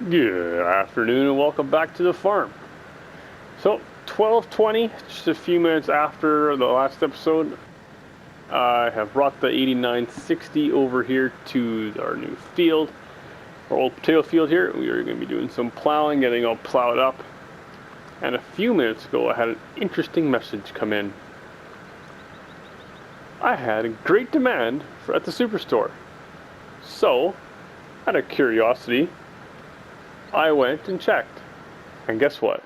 Good afternoon and welcome back to the farm. So 12:20, just a few minutes after the last episode, I have brought the 8960 over here to our new field, our old potato field here. We are going to be doing some plowing, getting all plowed up. And a few minutes ago I had an interesting message come in. I had a great demand at the superstore. So, out of curiosity, I went and checked. And guess what?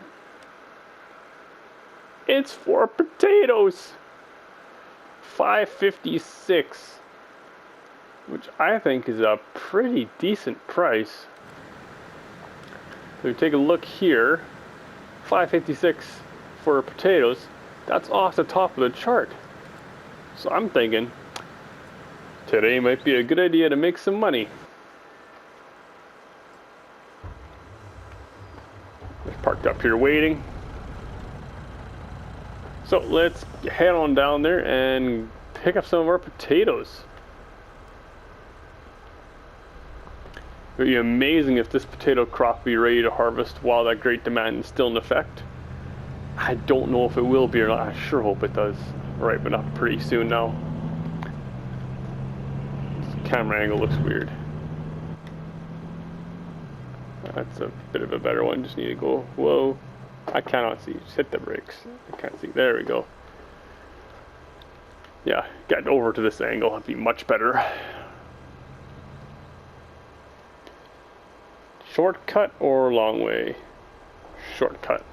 It's for potatoes. 5.56, which I think is a pretty decent price. If we take a look here, 5.56 for potatoes, that's off the top of the chart. So I'm thinking today might be a good idea to make some money. Just parked up here waiting. So let's head on down there and pick up some of our potatoes. It would be amazing if this potato crop would be ready to harvest while that great demand is still in effect. I don't know if it will be or not. I sure hope it does. Ripen up pretty soon now. This camera angle looks weird. That's a bit of a better one. Just need to go. Whoa. I cannot see. Just hit the brakes. I can't see. There we go. Yeah, get over to this angle. That'd be much better. Shortcut or long way? Shortcut.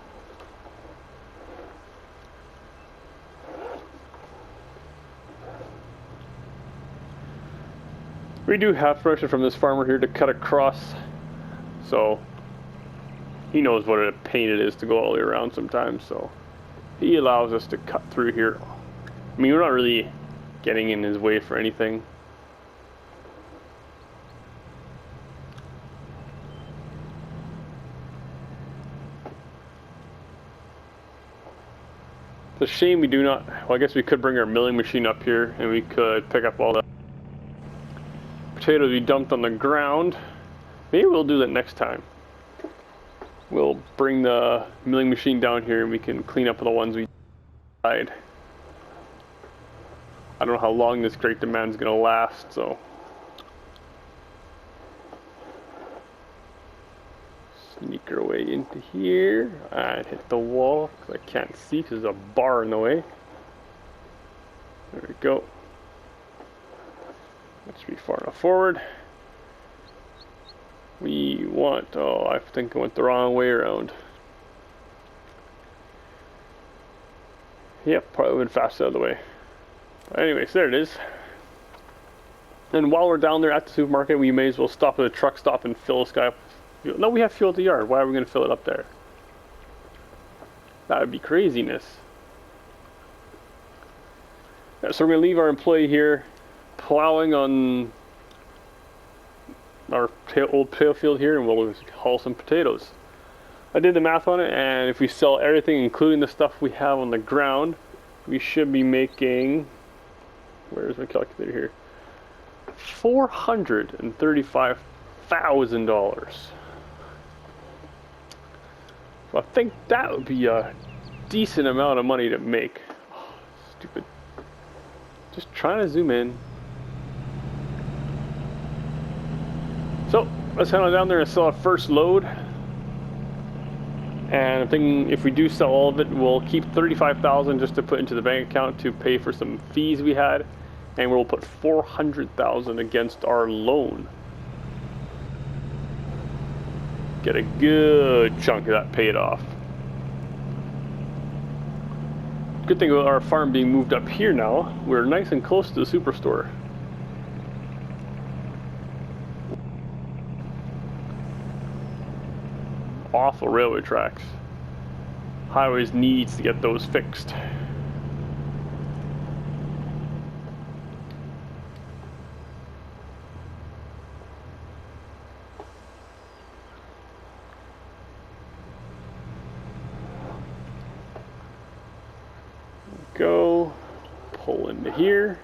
We do have permission from this farmer here to cut across, so he knows what a pain it is to go all the way around sometimes, so he allows us to cut through here. I mean, we're not really getting in his way for anything. It's a shame we do not, well, I guess we could bring our milling machine up here and we could pick up all the potatoes we dumped on the ground. Maybe we'll do that next time. We'll bring the milling machine down here and we can clean up the ones we died. I don't know how long this great demand is going to last, so. Sneak our way into here and hit the wall because I can't see because there's a bar in the way. There we go. That should be far enough forward. We want, oh, I think I went the wrong way around. Yep, probably went fast out of the way. Anyways, there it is. And while we're down there at the supermarket, we may as well stop at a truck stop and fill this guy up. No, we have fuel at the yard. Why are we going to fill it up there? That would be craziness. Yeah, so we're going to leave our employee here plowing on our old potato field here, and we'll haul some potatoes. I did the math on it, and if we sell everything, including the stuff we have on the ground, we should be making, where's my calculator here, $435,000. So I think that would be a decent amount of money to make. Oh, stupid. Just trying to zoom in. So let's head on down there and sell our first load. And I'm thinking if we do sell all of it, we'll keep $35,000 just to put into the bank account to pay for some fees we had, and we'll put $400,000 against our loan. Get a good chunk of that paid off. Good thing about our farm being moved up here now, we're nice and close to the superstore. Awful railway tracks. Highways needs to get those fixed. Go pull into here.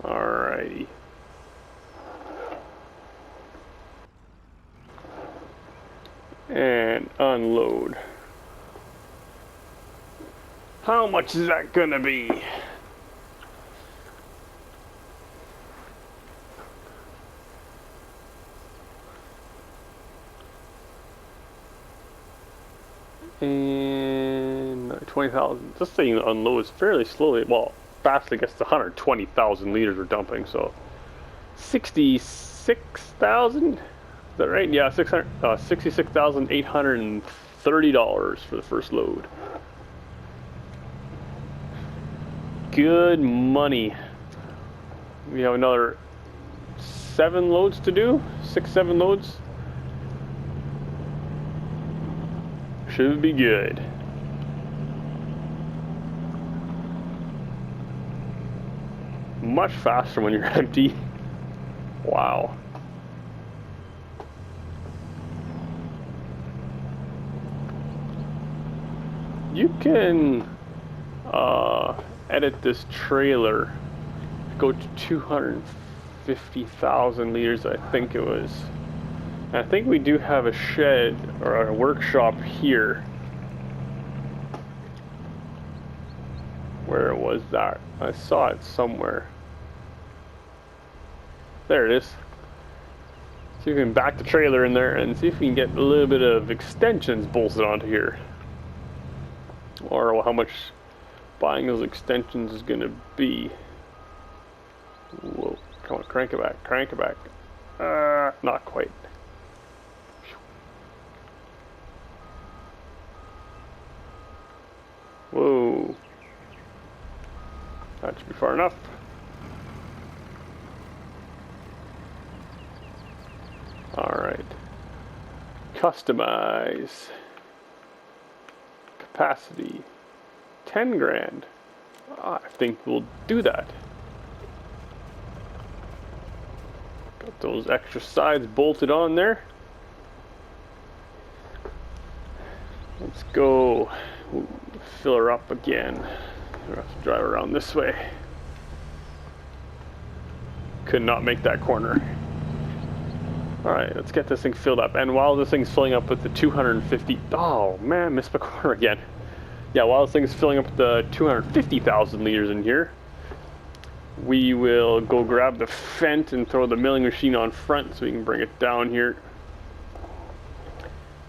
Alrighty. And unload. How much is that gonna be? And 20,000. This thing unloads fairly slowly. Well, fast, I guess it's 120,000 liters we're dumping, so 66,000. Is that right? Yeah, $66,830 for the first load. Good money. We have another 7 loads to do. 6, 7 loads. Should be good. Much faster when you're empty. Wow. You can edit this trailer. Go to 250,000 liters, I think it was. And I think we do have a shed or a workshop here. Where was that? I saw it somewhere. There it is. So you can back the trailer in there and see if we can get a little bit of extensions bolted onto here. Or how much buying those extensions is going to be. Whoa, come on, crank it back, crank it back. Not quite. Whoa. That should be far enough. Alright. Customize. Capacity. 10 grand. I think we'll do that. Got those extra sides bolted on there. Let's go. Ooh, fill her up again. We'll have to drive around this way. Could not make that corner. Alright, let's get this thing filled up. And while this thing's filling up with the 250... Oh, man, missed my corner again. Yeah, while this thing's filling up with the 250,000 liters in here, we will go grab the Fendt and throw the milling machine on front so we can bring it down here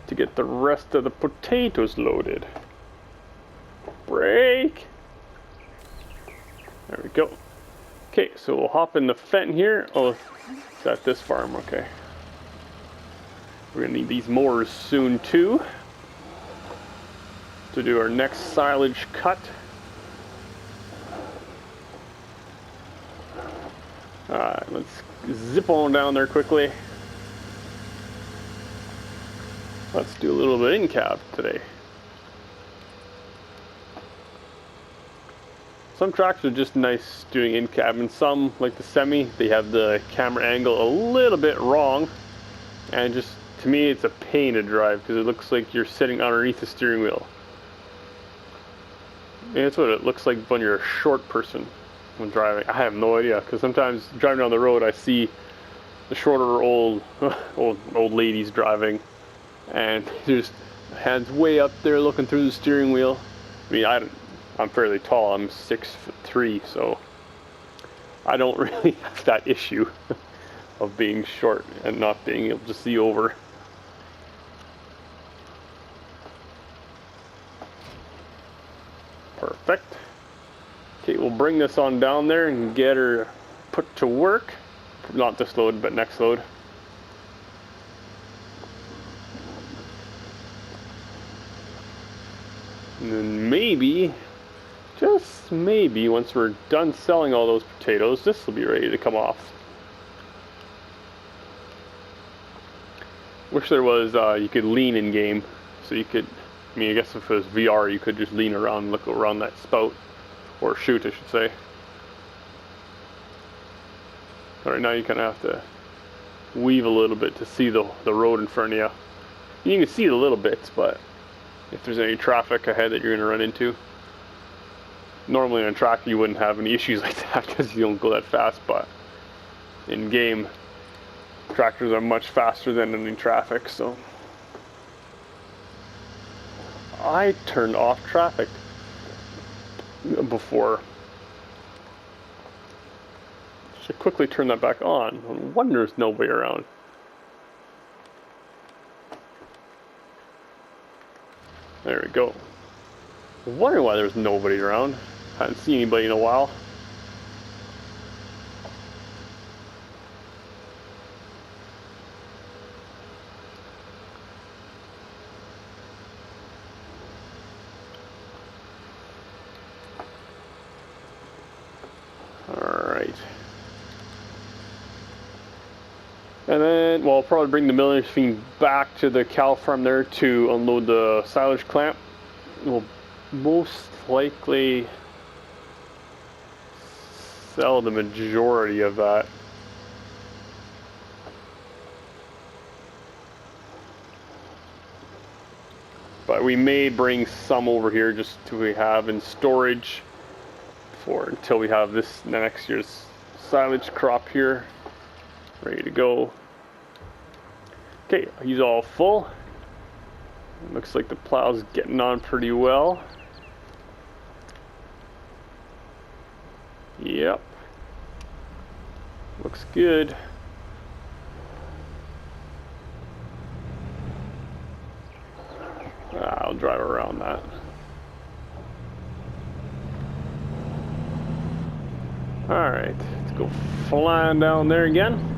to get the rest of the potatoes loaded. Brake! There we go. Okay, so we'll hop in the Fendt here. Oh, it's at this farm, okay. We're gonna need these mowers soon too to do our next silage cut. Alright, let's zip on down there quickly. Let's do a little bit in cab today. Some tracks are just nice doing in cab, and some, like the Semi, they have the camera angle a little bit wrong, and just to me it's a pain to drive because it looks like you're sitting underneath the steering wheel. And that's what it looks like when you're a short person when driving. I have no idea, because sometimes driving down the road I see the shorter old ladies driving, and there's hands way up there looking through the steering wheel. I mean, I'm fairly tall. I'm 6'3", so I don't really have that issue of being short and not being able to see over. Perfect. Okay, we'll bring this on down there and get her put to work. Not this load, but next load. And then maybe, just maybe, once we're done selling all those potatoes, this will be ready to come off. Wish there was, you could lean in game, so you could, I mean, I guess if it was VR, you could just lean around and look around that spout, or shoot, I should say. But right now you kind of have to weave a little bit to see the road in front of you. You can see the little bits, but if there's any traffic ahead that you're going to run into. Normally on a tractor you wouldn't have any issues like that because you don't go that fast, but in game, tractors are much faster than in traffic, so. I turned off traffic before. Should quickly turn that back on. No wonder there's nobody around. There we go. I was wondering why there's nobody around. Hadn't seen anybody in a while. Alright. And then, well, I'll probably bring the milling machine back to the cow farm there to unload the silage clamp. We'll most likely sell the majority of that. But we may bring some over here just to have in storage for until we have this next year's silage crop here ready to go. Okay, he's all full. Looks like the plow's getting on pretty well. Yep. Looks good. I'll drive around that. Alright, let's go flying down there again.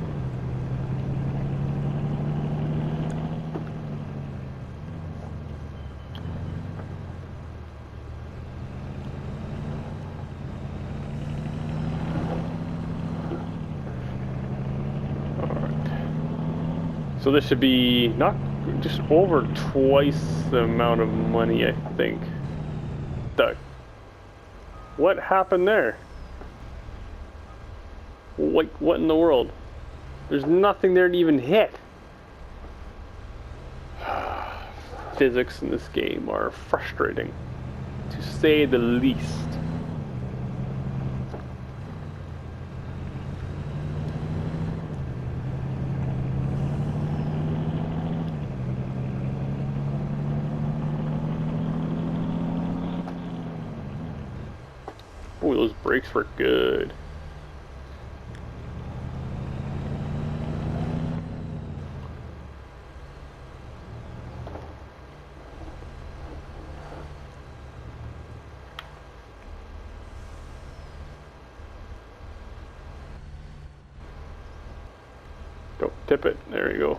So this should be not just over twice the amount of money, I think. What happened there? Like, what in the world? There's nothing there to even hit. Physics in this game are frustrating, to say the least. Oh, those brakes were good. Don't tip it. There you go.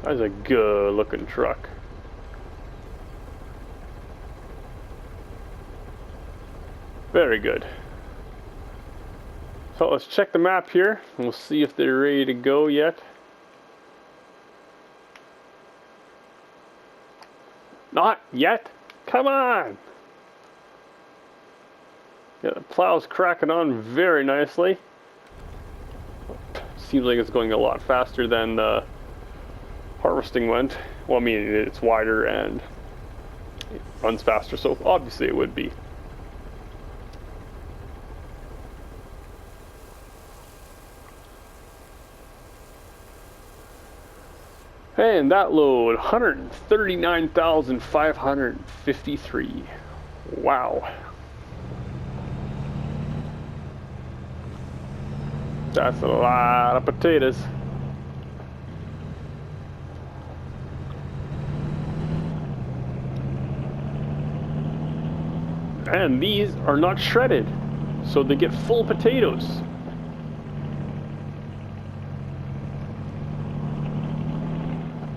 That's a good looking truck. Very good. So let's check the map here and we'll see if they're ready to go yet. Not yet? Come on! Yeah, the plow's cracking on very nicely. Seems like it's going a lot faster than the harvesting went. Well, I mean, it's wider and it runs faster, so obviously it would be. And that load, 139,553. Wow. That's a lot of potatoes. And these are not shredded, so they get full potatoes.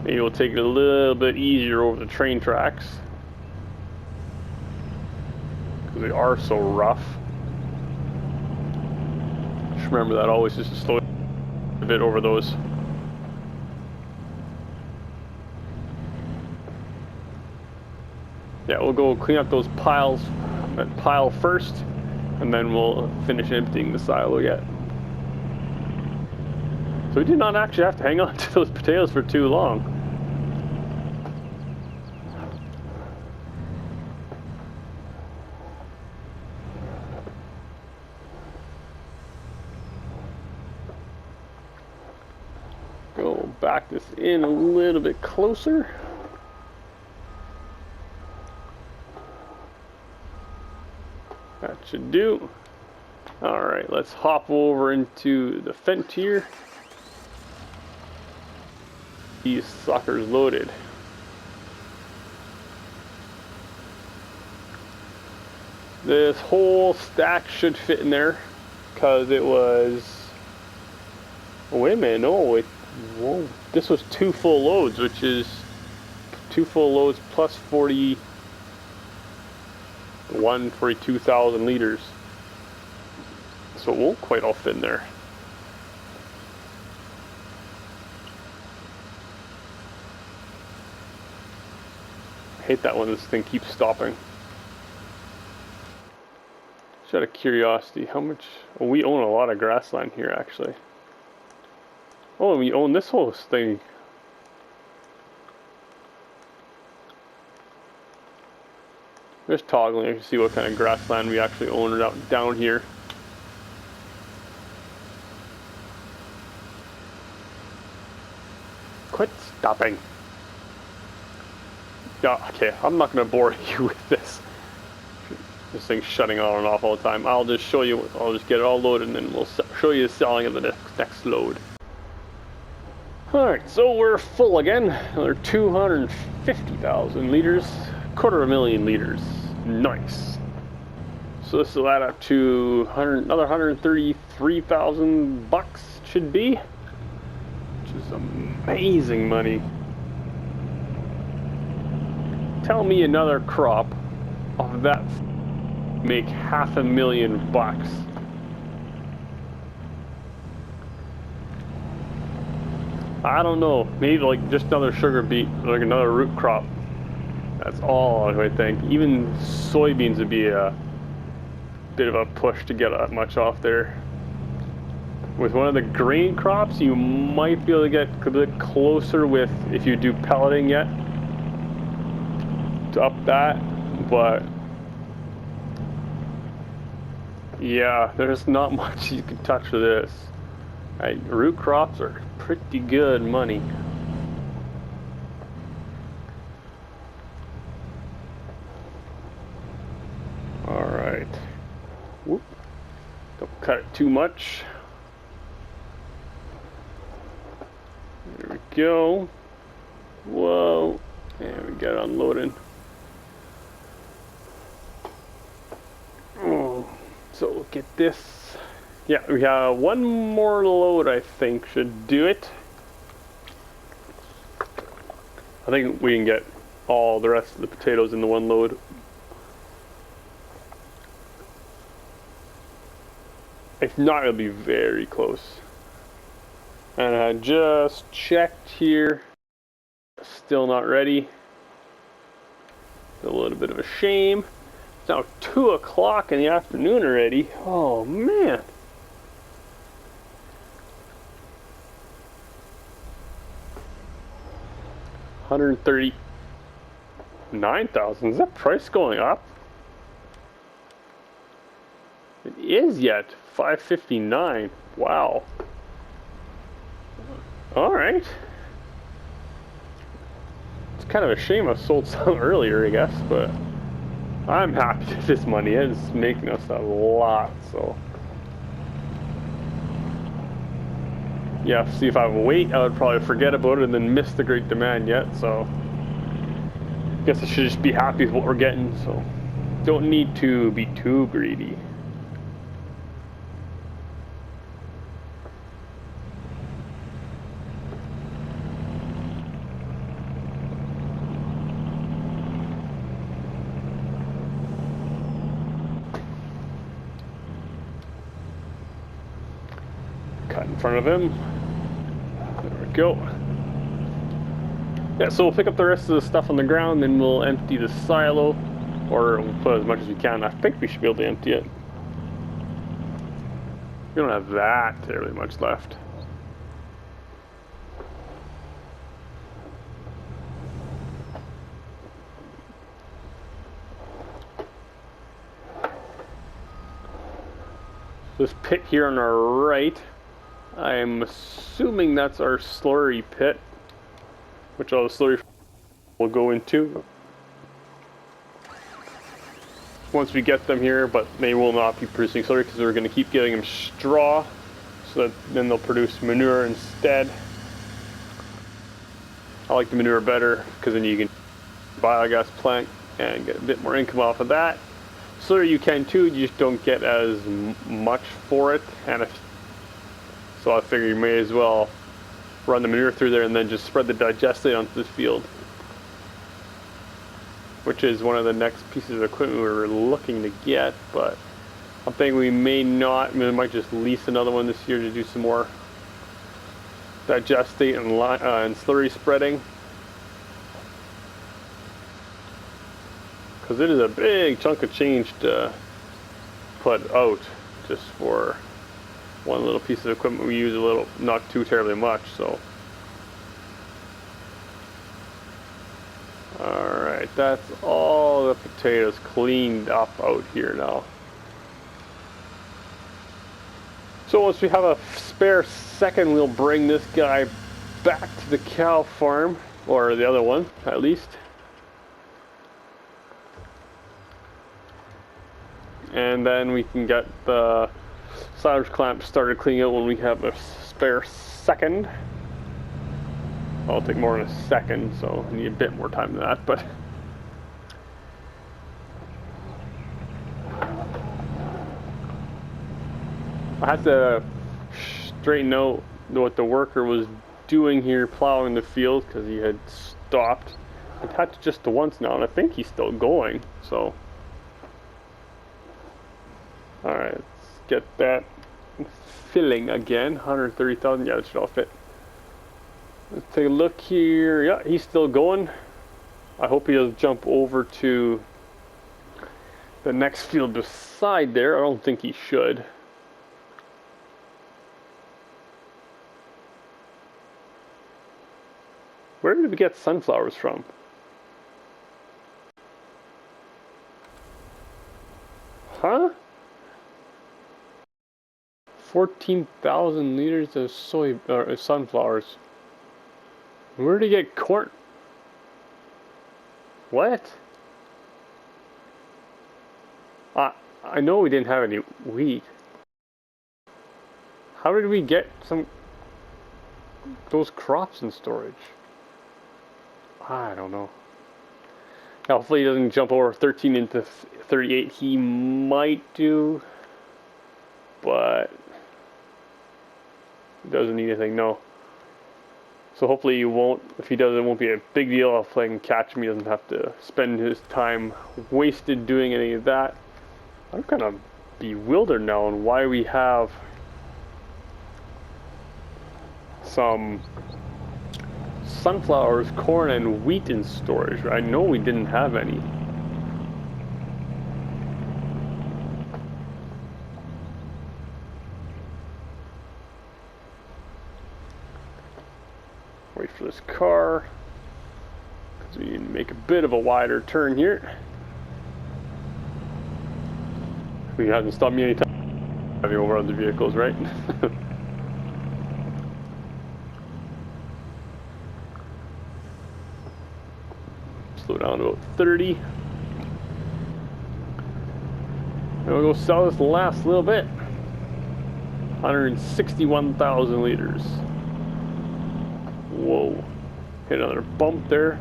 Maybe we'll take it a little bit easier over the train tracks, because they are so rough. Just remember that always, just to slow a bit over those. Yeah, we'll go clean up those piles, that pile first, and then we'll finish emptying the silo yet. So we did not actually have to hang on to those potatoes for too long. back this in a little bit closer. That should do. Alright, let's hop over into the Fendt here. These suckers loaded. This whole stack should fit in there because it was. Oh, wait a minute, no, whoa, this was 2 full loads, which is 2 full loads plus 42,000 liters. So it won't quite all fit in there. I hate that when this thing keeps stopping. Just out of curiosity, how much? Oh, we own a lot of grassland here, actually. Oh, we own this whole thing. Just toggling to see what kind of grassland we actually own down here. Quit stopping. Yeah, okay, I'm not going to bore you with this. This thing's shutting on and off all the time. I'll just show you, I'll just get it all loaded and then we'll show you the selling of the next load. Alright, so we're full again. Another 250,000 liters. 250,000 liters. Nice. So this will add up to another 133,000 bucks should be. Which is amazing money. Tell me another crop of that make $500,000 bucks. I don't know, maybe like just another sugar beet, like another root crop. That's all I think. Even soybeans would be a bit of a push to get that much off there. With one of the grain crops, you might be able to get a bit closer with, if you do pelleting yet, to up that, but yeah, there's not much you can touch with this. Root crops are pretty good money. Alright. Whoop. Don't cut it too much. There we go. Whoa. And we got it unloading. Oh. So we'll get this. Yeah, we have one more load, I think, should do it. I think we can get all the rest of the potatoes in the one load. If not, it'll be very close. And I just checked here. Still not ready. A little bit of a shame. It's now 2 o'clock in the afternoon already. Oh man. $139,000. Is that price going up? It is yet. $559. Wow. Alright. It's kind of a shame I sold some earlier, I guess, but I'm happy with this money. It's making us a lot, so. Yeah, see, if I wait, I would probably forget about it and then miss the great demand yet, so. I guess I should just be happy with what we're getting, so. Don't need to be too greedy. Cut in front of him. There we go. Yeah, so we'll pick up the rest of the stuff on the ground, then we'll empty the silo, or we'll put as much as we can. I think we should be able to empty it. We don't have that terribly much left. This pit here on our right, I'm assuming that's our slurry pit, which all the slurry will go into once we get them here, but they will not be producing slurry because we're going to keep giving them straw, so that then they'll produce manure instead. I like the manure better because then you can biogas plant and get a bit more income off of that. Slurry you can too, you just don't get as much for it, and so I figure you may as well run the manure through there and then just spread the digestate onto the field, which is one of the next pieces of equipment we were looking to get, but I'm thinking we may not. I mean, we might just lease another one this year to do some more digestate and slurry spreading, because it is a big chunk of change to put out just for one little piece of equipment. We use a little, not too terribly much, so. Alright, that's all the potatoes cleaned up out here now. So once we have a spare second, we'll bring this guy back to the cow farm, or the other one at least. And then we can get the silage clamp started cleaning out when we have a spare second. I'll take more in a second, so I need a bit more time than that, but I had to straighten out what the worker was doing here plowing the field because he had stopped. I've had to just the once now, and I think he's still going, so. Alright, let's get that filling again. 130,000, yeah, that should all fit. Let's take a look here. Yeah, he's still going. I hope he doesn't jump over to the next field beside there. I don't think he should. Where did we get sunflowers from? Huh? 14,000 liters of sunflowers. Where did he get corn? What? I know we didn't have any wheat. How did we get those crops in storage? I don't know. Hopefully he doesn't jump over 13 into 38. He might do, but he doesn't need anything, no. So hopefully he won't. If he does, it won't be a big deal. If I can catch him, he doesn't have to spend his time wasted doing any of that. I'm kind of bewildered now on why we have some sunflowers, corn, and wheat in storage. I know we didn't have any. Wait for this car, because we need to make a bit of a wider turn here. He hasn't stopped me any time driving over other vehicles, right? Slow down to about 30. And we'll go sell this last little bit. 161,000 liters. Whoa. Hit another bump there.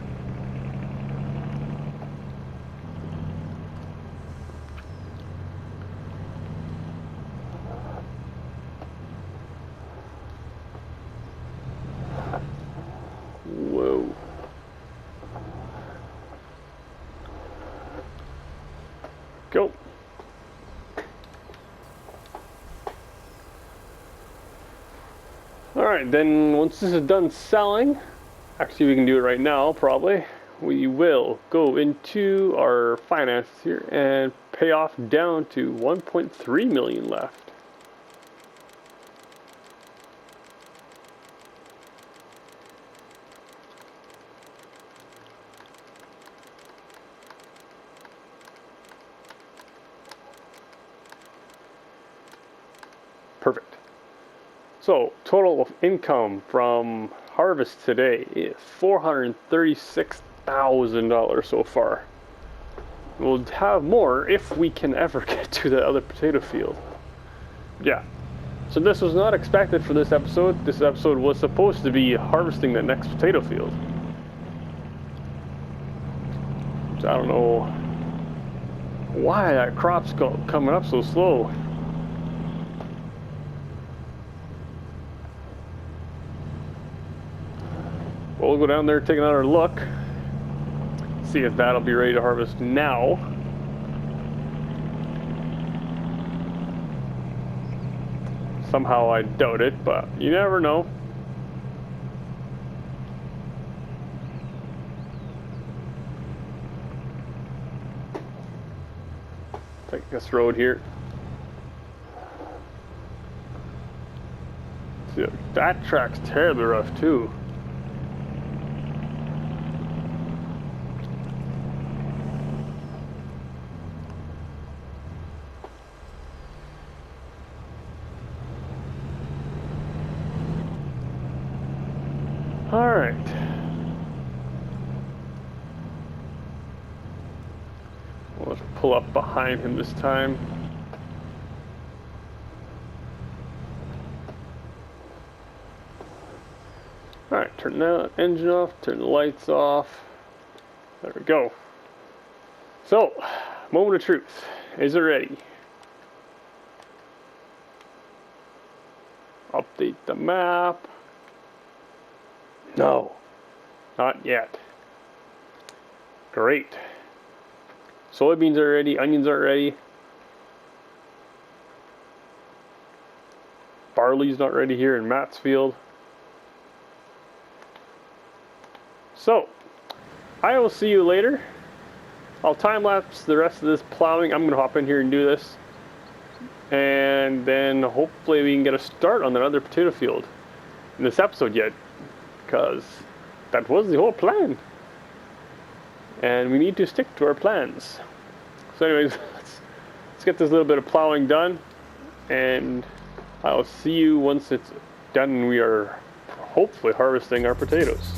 Whoa. Go. Alright, then once this is done selling, actually we can do it right now probably, we will go into our finances here and pay off down to 1.3 million left. Perfect. So, total of income from harvest today is $436,000 so far. We'll have more if we can ever get to the other potato field. Yeah. So this was not expected for this episode. This episode was supposed to be harvesting the next potato field. So I don't know why that crop's coming up so slow. We'll go down there, take another look, see if that'll be ready to harvest now. Somehow I doubt it, but you never know. Take this road here. See, that track's terribly rough too. All right. Well, let's pull up behind him this time. All right, turn the engine off, turn the lights off. There we go. So, moment of truth. Is it ready? Update the map. No, not yet. Great. Soybeans are ready, onions are ready. Barley's not ready here in Matt's field. So, I will see you later. I'll time-lapse the rest of this plowing. I'm going to hop in here and do this. And then hopefully we can get a start on that other potato field in this episode yet. Because that was the whole plan. And we need to stick to our plans. So anyways, let's get this little bit of plowing done. And I'll see you once it's done and we are hopefully harvesting our potatoes.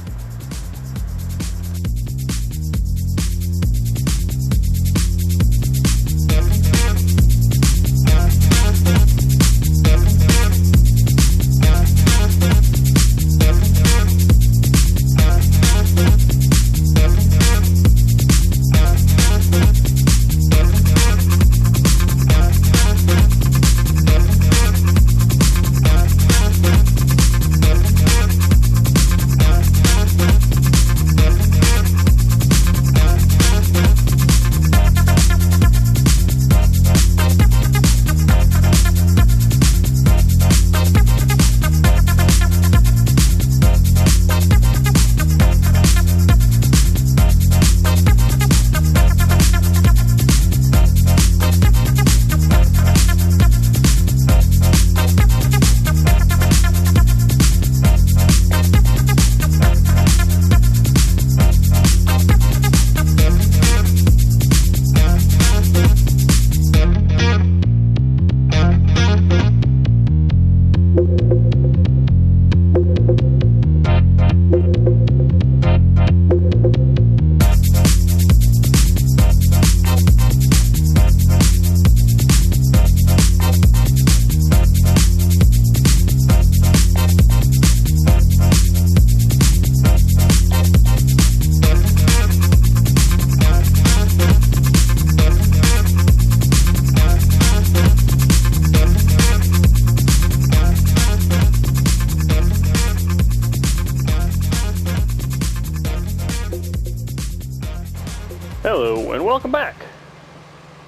Hello and welcome back.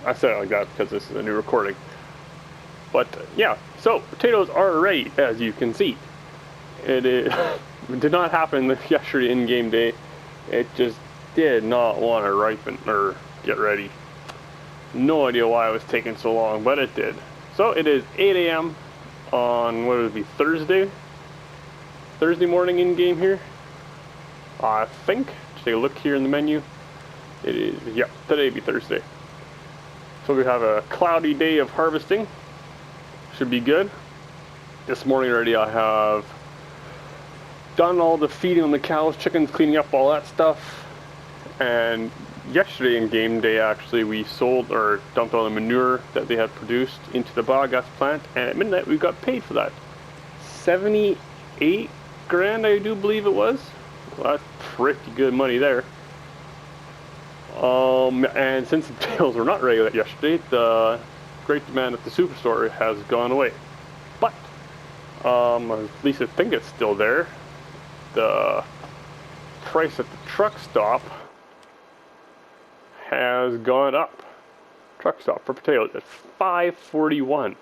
I said it like that because this is a new recording. But yeah, so potatoes are ready, as you can see. It did not happen yesterday in game day. It just did not want to ripen or get ready. No idea why it was taking so long, but it did. So it is 8 a.m. on what would it be, Thursday morning in game here. I think. Just take a look here in the menu. It is, yeah, today be Thursday. So we have a cloudy day of harvesting. Should be good. This morning already I have done all the feeding on the cows, chickens, cleaning up all that stuff. And yesterday in game day, actually, we sold or dumped all the manure that they had produced into the biogas plant, and at midnight we got paid for that. 78 grand, I do believe it was. Well, that's pretty good money there. And since the sales were not regular yesterday, the great demand at the superstore has gone away. But at least I think it's still there. The price at the truck stop has gone up. Truck stop for potatoes at $5.41.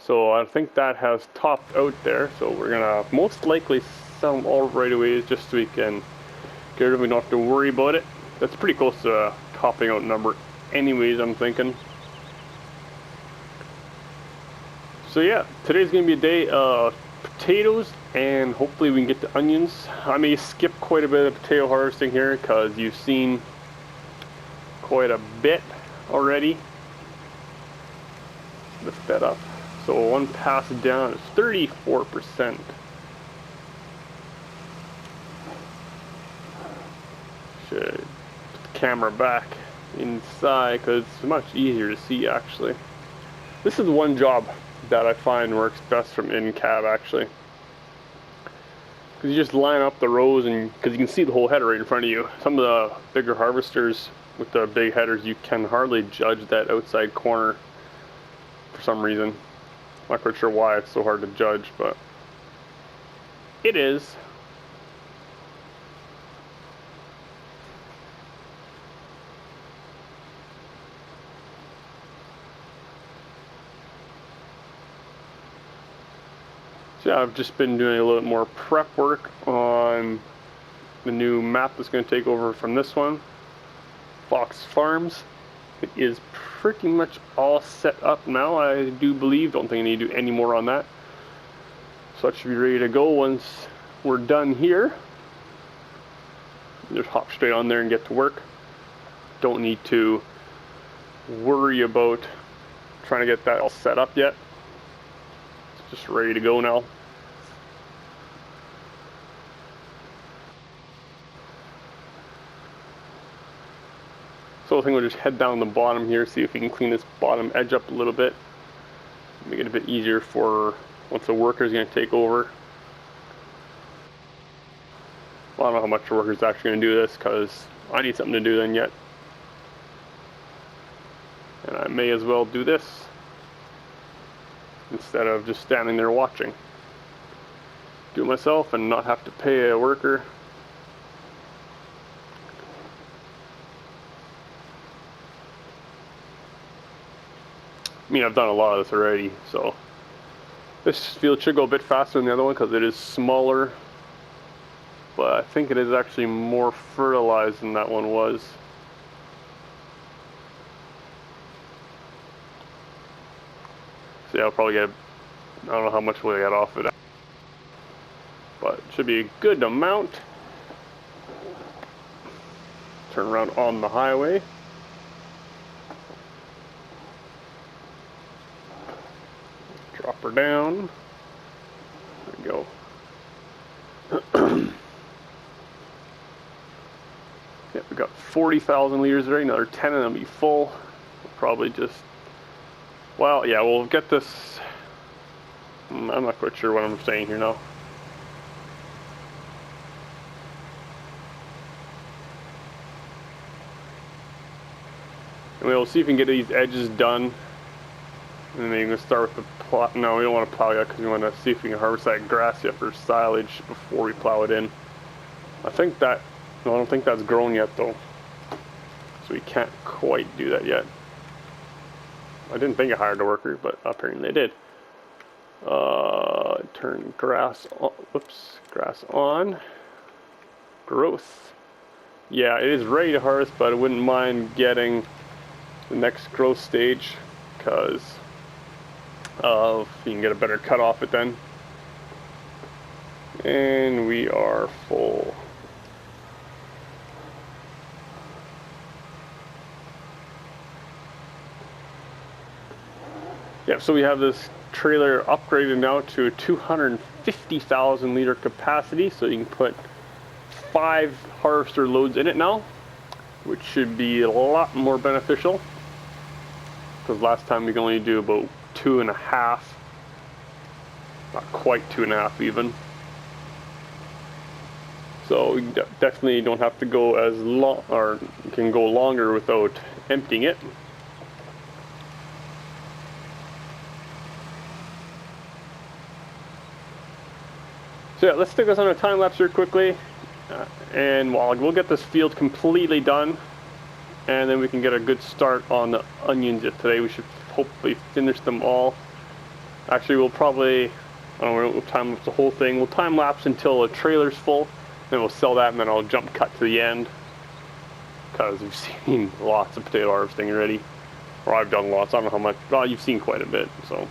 So I think that has topped out there. So we're gonna most likely sell them all right away, just so we can get rid of them. We don't have to worry about it. That's pretty close to a topping out number anyways, I'm thinking. So yeah, today's gonna be a day of potatoes, and hopefully we can get to onions. I may skip quite a bit of potato harvesting here because you've seen quite a bit already. Lift that up. So one pass down is 34%. Should put the camera back inside because it's much easier to see actually. This is one job that I find works best from in cab actually. Because you just line up the rows, and because you can see the whole header right in front of you. Some of the bigger harvesters with the big headers, you can hardly judge that outside corner for some reason. I'm not quite sure why it's so hard to judge, but it is. So yeah, I've just been doing a little bit more prep work on the new map that's going to take over from this one, Fox Farms. It is pretty much all set up now, I do believe. Don't think I need to do any more on that. So that should be ready to go once we're done here. Just hop straight on there and get to work. Don't need to worry about trying to get that all set up yet. It's just ready to go now. So I think we'll just head down the bottom here, see if we can clean this bottom edge up a little bit. Make it a bit easier for once the worker's going to take over. Well, I don't know how much the worker's actually going to do this because I need something to do then yet. And I may as well do this instead of just standing there watching. Do it myself and not have to pay a worker. I mean, I've done a lot of this already, so this field should go a bit faster than the other one because it is smaller, but I think it is actually more fertilized than that one was. So yeah, I'll probably get, I don't know how much we'll get off of it, but it should be a good amount. Turn around on the highway. Drop her down. There we go. Yeah, we got 40,000 liters already. Another 10 of them will be full. We'll probably just, well, yeah, we'll get this. I'm not quite sure what I'm saying here now. And we'll see if we can get these edges done. And then you can start with the plow. No, we don't want to plow yet because we want to see if we can harvest that grass yet for silage before we plow it in. I think that, no, I don't think that's grown yet though. So we can't quite do that yet. I didn't think I hired a worker, but apparently I did. Turn grass on, whoops, grass on. Growth. Yeah, it is ready to harvest, but I wouldn't mind getting the next growth stage because you can get a better cut off it then. And we are full. Yeah, so we have this trailer upgraded now to a 250,000 liter capacity, so you can put 5 harvester loads in it now, which should be a lot more beneficial, because last time we could only do about 2.5, not quite 2.5 even. So you definitely don't have to go as long, or you can go longer without emptying it. So yeah, let's stick this on a time lapse here quickly, and we'll get this field completely done, and then we can get a good start on the onions today. We should hopefully finish them all. Actually, we'll probably, I don't know, we'll time lapse the whole thing. We'll time lapse until the trailer's full, then we'll sell that, and then I'll jump cut to the end, because we've seen lots of potato harvesting already, or I've done lots. I don't know how much. Well, you've seen quite a bit, so.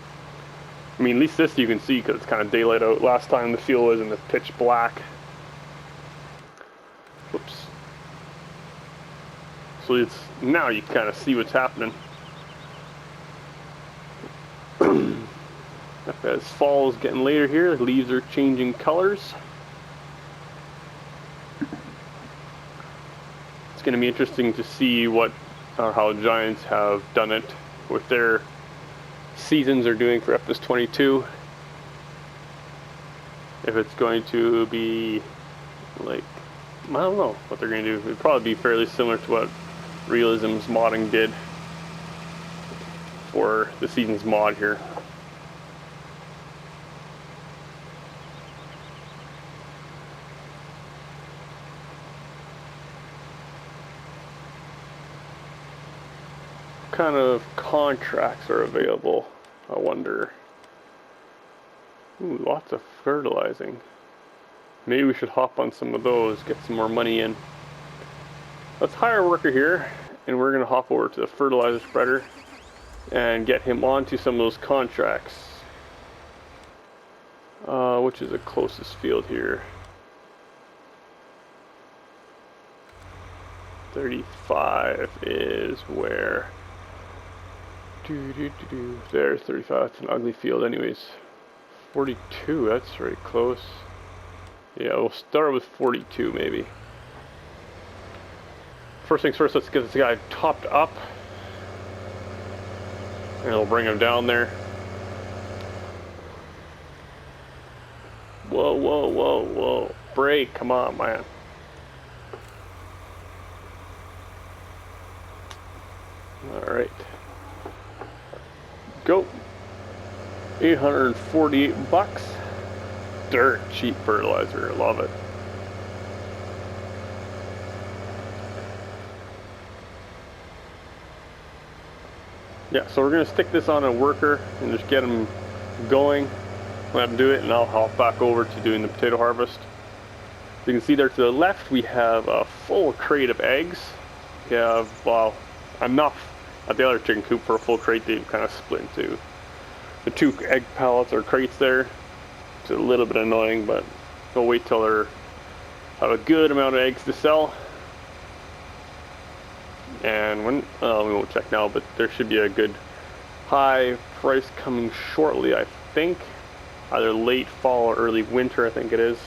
I mean, at least this you can see because it's kind of daylight out. Last time the field was in the pitch black. Whoops. So it's now you kind of see what's happening. As fall is getting later here, the leaves are changing colors. It's going to be interesting to see what or how Giants have done it with their seasons are doing for FS 22. If it's going to be like, I don't know what they're going to do. It'd probably be fairly similar to what Realism's modding did for the season's mod here. What kind of contracts are available, I wonder? Ooh, lots of fertilizing. Maybe we should hop on some of those, get some more money in. Let's hire a worker here, and we're going to hop over to the fertilizer spreader and get him onto some of those contracts. Which is the closest field here? 35 is where? There's 35. It's an ugly field anyways. 42, that's very close. Yeah, we'll start with 42 maybe. First things first, let's get this guy topped up. And we'll bring him down there. Whoa, whoa, whoa, whoa. Brake, come on, man. Alright. Go. 848 bucks. Dirt cheap fertilizer, love it. Yeah, so we're gonna stick this on a worker and just get him going. Let him do it, and I'll hop back over to doing the potato harvest. You can see there to the left we have a full crate of eggs. We have, well, enough at the other chicken coop for a full crate. They've kind of split into the 2 egg pallets or crates there. It's a little bit annoying, but we'll wait till they have a good amount of eggs to sell. And when, we won't check now, but there should be a good high price coming shortly, I think. Either late fall or early winter, I think it is.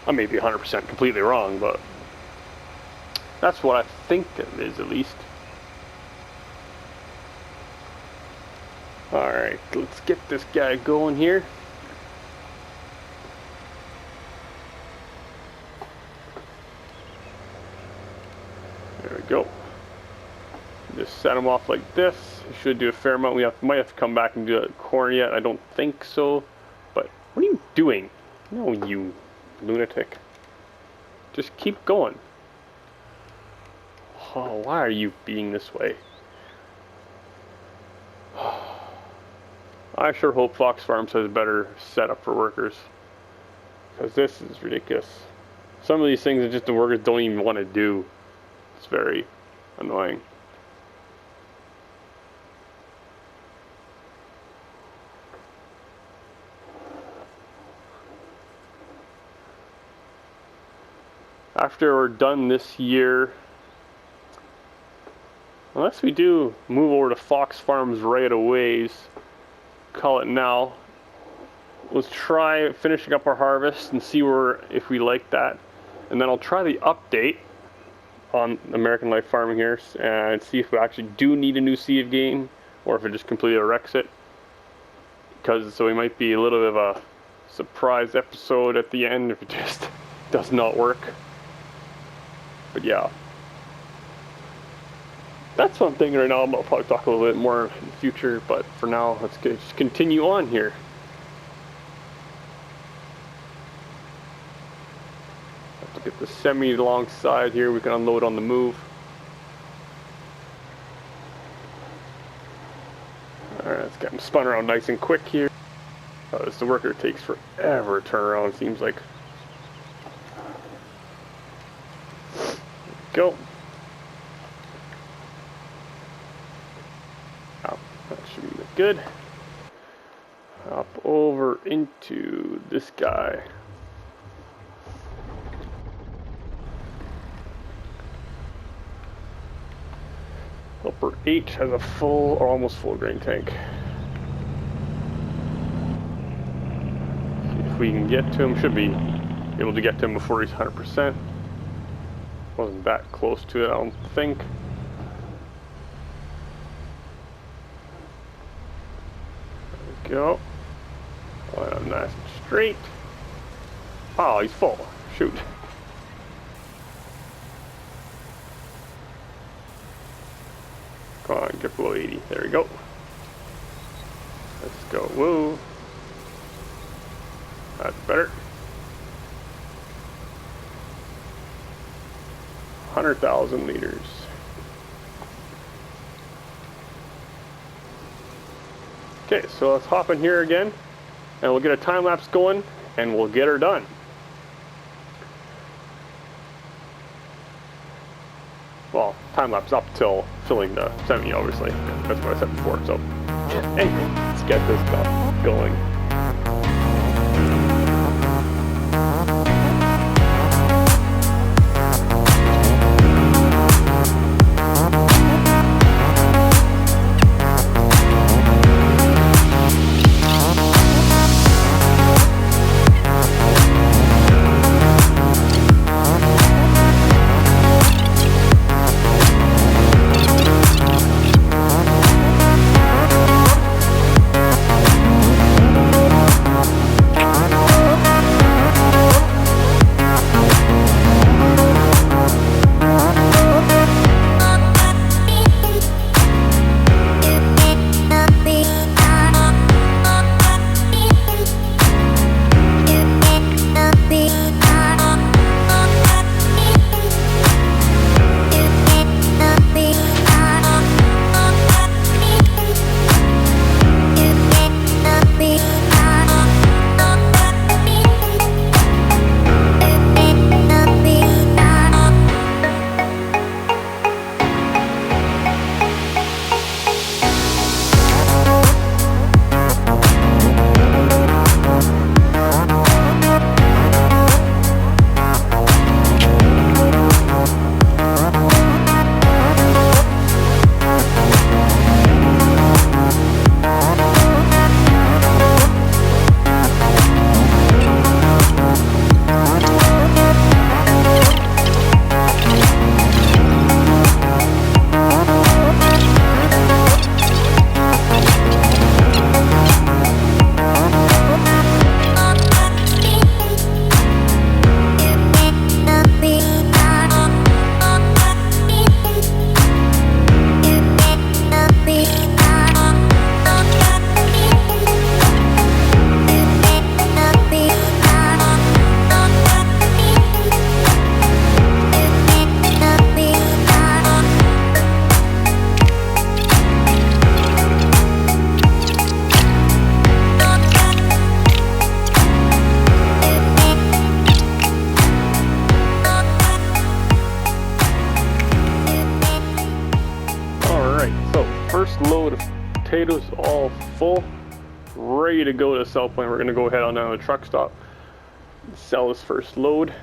I may be 100% completely wrong, but that's what I think it is, at least. Alright, let's get this guy going here. There we go. Just set him off like this. Should do a fair amount. We might have to come back and do that corn yet. I don't think so. But what are you doing? No, you lunatic. Just keep going. Oh, why are you being this way? I sure hope Fox Farms has a better setup for workers, because this is ridiculous. Some of these things that just the workers don't even want to do. It's very annoying. After we're done this year, unless we do move over to Fox Farms right away, call it now. Let's try finishing up our harvest and see if we like that. And then I'll try the update on American Life Farming here and see if we actually do need a new Sea of Game or if it just completely wrecks it. So it might be a little bit of a surprise episode at the end if it just does not work. But yeah, that's what I'm thinking right now. I'll probably talk a little bit more in the future, but for now, let's just continue on here. Have to get the semi alongside here. We can unload on the move. Alright, let's get them spun around nice and quick here. The worker takes forever to turn around, it seems like. Go. Oh, that should be good. Hop over into this guy. Helper H has a full or almost full grain tank. See if we can get to him. Should be able to get to him before he's 100%. Wasn't that close to it, I don't think. There we go. Line up nice and straight. Oh, he's full. Shoot. Come on, get below 80. There we go. Let's go. Whoa. That's better. 100,000 liters. Okay, so let's hop in here again, and we'll get a time lapse going, and we'll get her done. Well, time lapse up till filling the semi, obviously. That's what I said before. So, anyway, let's get this stuff going. Potatoes all full, ready to go to the sell point. We're going to go ahead on down to the truck stop, sell this first load,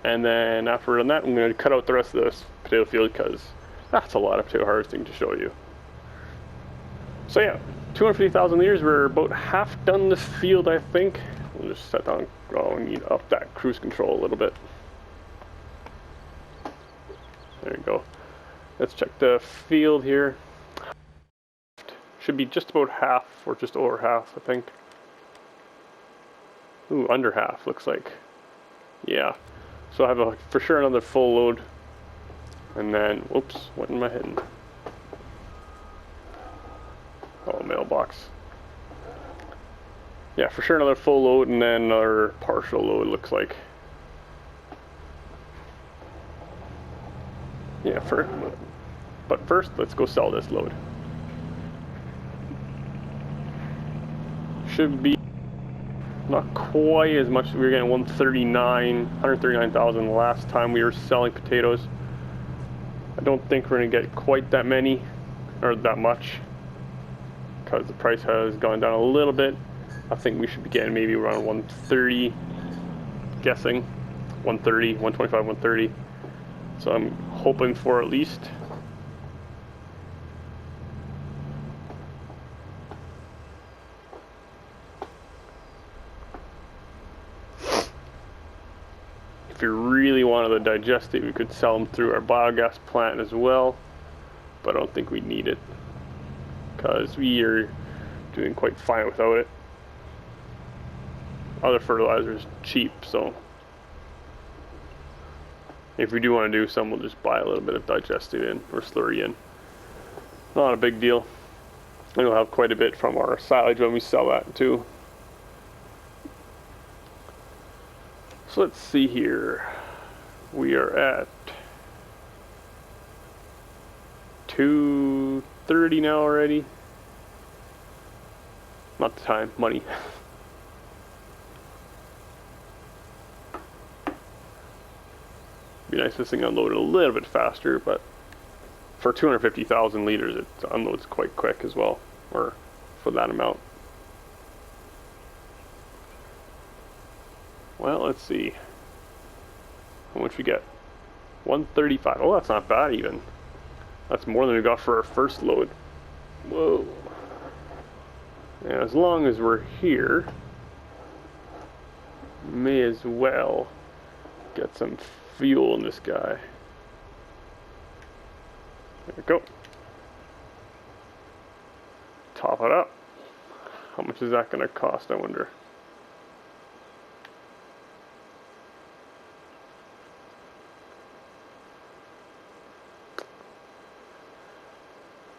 and then after we're done that, I'm going to cut out the rest of this potato field because that's a lot of potato harvesting to show you. So yeah, 250,000 liters. We're about half done this field, I think. We'll just set down. Oh, we need to up that cruise control a little bit. There you go. Let's check the field here. Should be just about half, or just over half, I think. Ooh, under half, looks like. Yeah. So I have for sure another full load. And then, whoops, what am I hitting? Oh, mailbox. Yeah, for sure another full load and then another partial load, looks like. Yeah, but first, let's go sell this load. Should be not quite as much. We were getting 139,000 last time we were selling potatoes. I don't think we're going to get quite that many, or that much, because the price has gone down a little bit. I think we should be getting maybe around 130, guessing. 130, 125, 130. So I'm hoping for at least. If we really wanted to digest it, we could sell them through our biogas plant as well, but I don't think we need it because we are doing quite fine without it. Other fertilizer is cheap, so if we do want to do some, we'll just buy a little bit of digestive in or slurry in. Not a big deal. And we'll have quite a bit from our silage when we sell that too. So let's see here. We are at 2:30 now already. Not the time, money. Be nice if this thing unloaded a little bit faster, but for 250,000 liters, it unloads quite quick as well, or for that amount. Well, let's see. How much we get? 135. Oh, that's not bad even. That's more than we got for our first load. Whoa. And as long as we're here, may as well get some fuel in this guy. There we go. Top it up. How much is that going to cost, I wonder?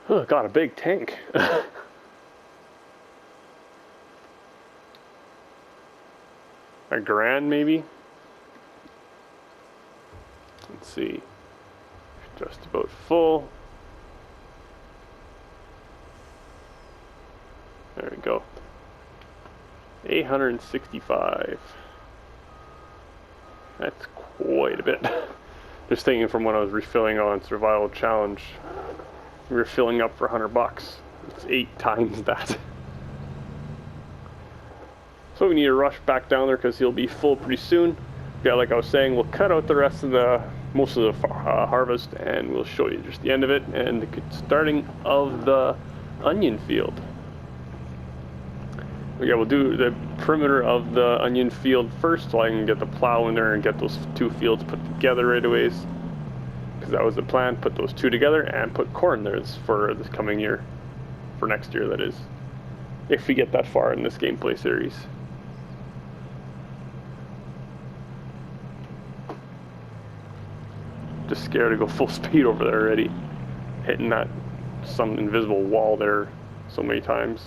Oh, got a big tank. $1,000 maybe? Let's see. Just about full. There we go. 865. That's quite a bit. Just thinking from when I was refilling on Survival Challenge, we were filling up for $100. It's 8 times that. So we need to rush back down there because he'll be full pretty soon. Yeah, like I was saying, we'll cut out the rest of most of the harvest, and we'll show you just the end of it and the starting of the onion field. Yeah, we'll do the perimeter of the onion field first, so I can get the plow in there and get those 2 fields put together right away. Because that was the plan, put those 2 together and put corn there for this coming year. For next year, that is. If we get that far in this gameplay series. Just scared to go full speed over there already. Hitting that some invisible wall there so many times.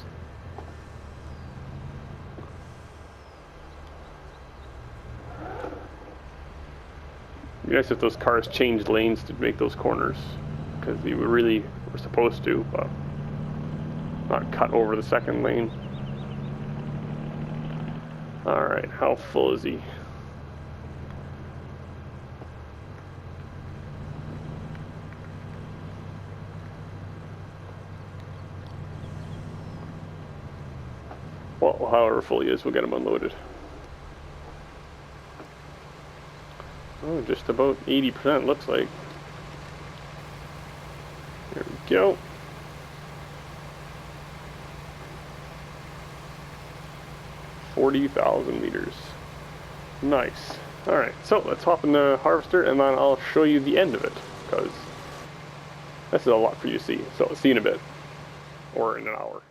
It'd be nice if those cars changed lanes to make those corners, because they were supposed to, but not cut over the second lane. Alright, how full is he? Well, however full he is, we'll get him unloaded. Oh, just about 80% looks like. There we go. 40,000 liters. Nice. Alright, so let's hop in the harvester and then I'll show you the end of it, because this is a lot for you to see. So see you in a bit, or in an hour.